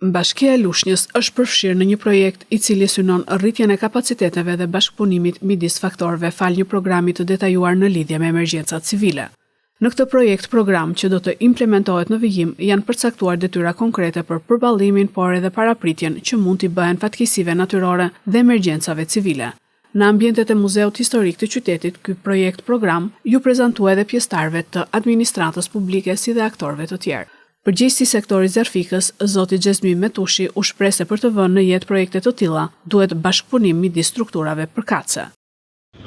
Bashkia e Lushnjës është përfshirë në një projekt i cili synon rritjen e kapaciteteve dhe bashkëpunimit midis faktorëve fal një programi të detajuar në lidhje me emergjencat civile. Në këtë projekt program që do të implementohet në vijim janë përcaktuar detyra konkrete për përballimin, por edhe parapritjen që mund t'i bëhen fatkeqësive natyrore dhe emergjencave civile. Në ambientet e Muzeut Historik të qytetit, ky projekt program ju prezantua edhe pjesëtarëve të administratës publike si dhe aktorëve të tjerë. Përgjegjësi sektori Zjarfikës, zoti Xhezmi Metushi u shpreh se për të vënë në jetë projekte të tilla, duhet bashkëpunim midis strukturave përkatëse.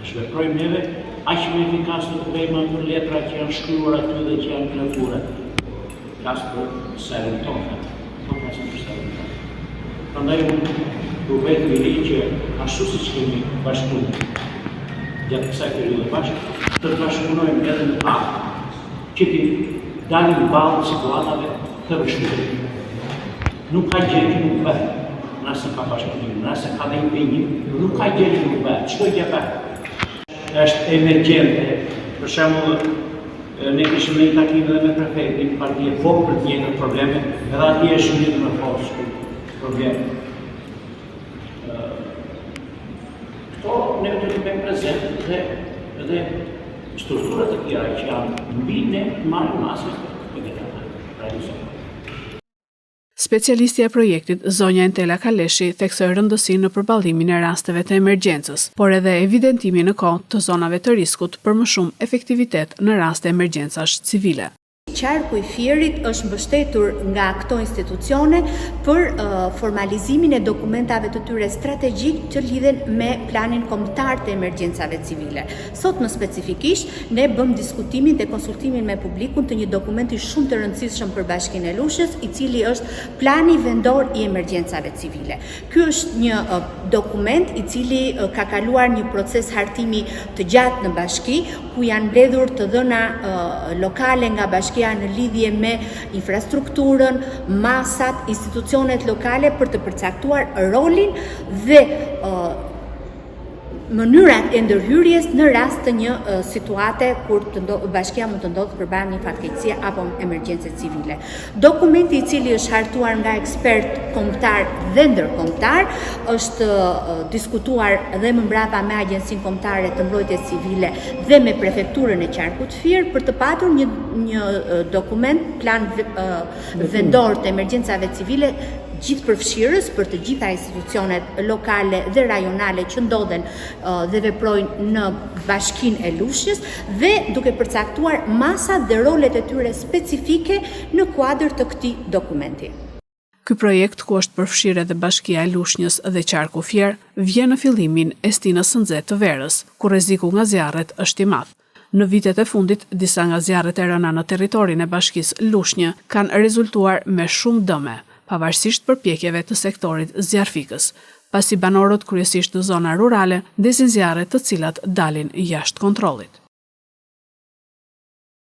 Shveprojmë neve aq më efikas të bëjmë për letra që janë shkruar aty dhe që janë plagura. Flas për serën tonë. Po flasim për serën tonë. Prandaj u bëhet miri që ashtu siç kemi bashkëpunim gjatë kësaj periudhe bashkë, të bashkëpunojmë edhe në akt që ti dalim balë situatave të vështirë. Nuk ka gjë që nuk bëhet, nëse ka bashkëpunim, nëse ka dhe impenjim, nuk ka gjë që nuk bëhet, çdo gjë bëhet. Është emergjente, për shembull, ne kishim një takim edhe me prefektin, partije fort për të njëjtat probleme, edhe atje është një më fort problem. Këto ne do të bëjmë prezent dhe strukturat e tjera që janë mbi ne marrin masë për këtë realizim. Specialistja e projektit, zonja Entela Kaleshi, theksoi rëndësinë në përballimin e rasteve të emergjencës, por edhe evidentimin në kohë të zonave të riskut për më shumë efektivitet në raste emergjencash civile. Qarku i Fierit është mbështetur nga këto institucione për formalizimin e dokumentave të tyre strategjik që lidhen me planin kombëtar të emergjencave civile. Sot më specifikisht ne bëm diskutimin dhe konsultimin me publikun të një dokumenti shumë të rëndësishëm për Bashkinë e Lushnjës, i cili është plani vendor i emergjencave civile. Ky është një dokument i cili ka kaluar një proces hartimi të gjatë në bashki, ku janë mbledhur të dhëna lokale nga bashkia në lidhje me infrastrukturën, masat, institucionet lokale për të përcaktuar rolin dhe mënyrat e ndërhyrjes në rast të një situate kur bashkia mund të ndodhë përballë një fatkeqësie apo emergjence civile. Dokumenti i cili është hartuar nga ekspert kombëtar dhe ndërkombëtar është diskutuar dhe më mbrapa me Agjencinë Kombëtare të Mbrojtjes Civile dhe me Prefekturën e Qarkut Fier për të patur një dokument plan vendor të emergjencave civile gjithë përfshirës për të gjitha institucionet lokale dhe rajonale që ndodhen dhe veprojnë në Bashkinë e Lushnjës dhe duke përcaktuar masat dhe rolet e tyre specifike në kuadër të këtij dokumenti. Ky projekt, ku është përfshirë edhe Bashkia e Lushnjës dhe Qarku Fier, vjen në fillimin e stinës së nxehtë të verës, ku rreziku nga zjarret është i madh. Në vitet e fundit, disa nga zjarret e rëna në territorin e Bashkisë Lushnjë kanë rezultuar me shumë dëme, pavarësisht përpjekjeve të sektorit Zjarfikës, pasi banorët kryesisht në zona rurale ndezin zjarre të cilat dalin jashtë kontrollit.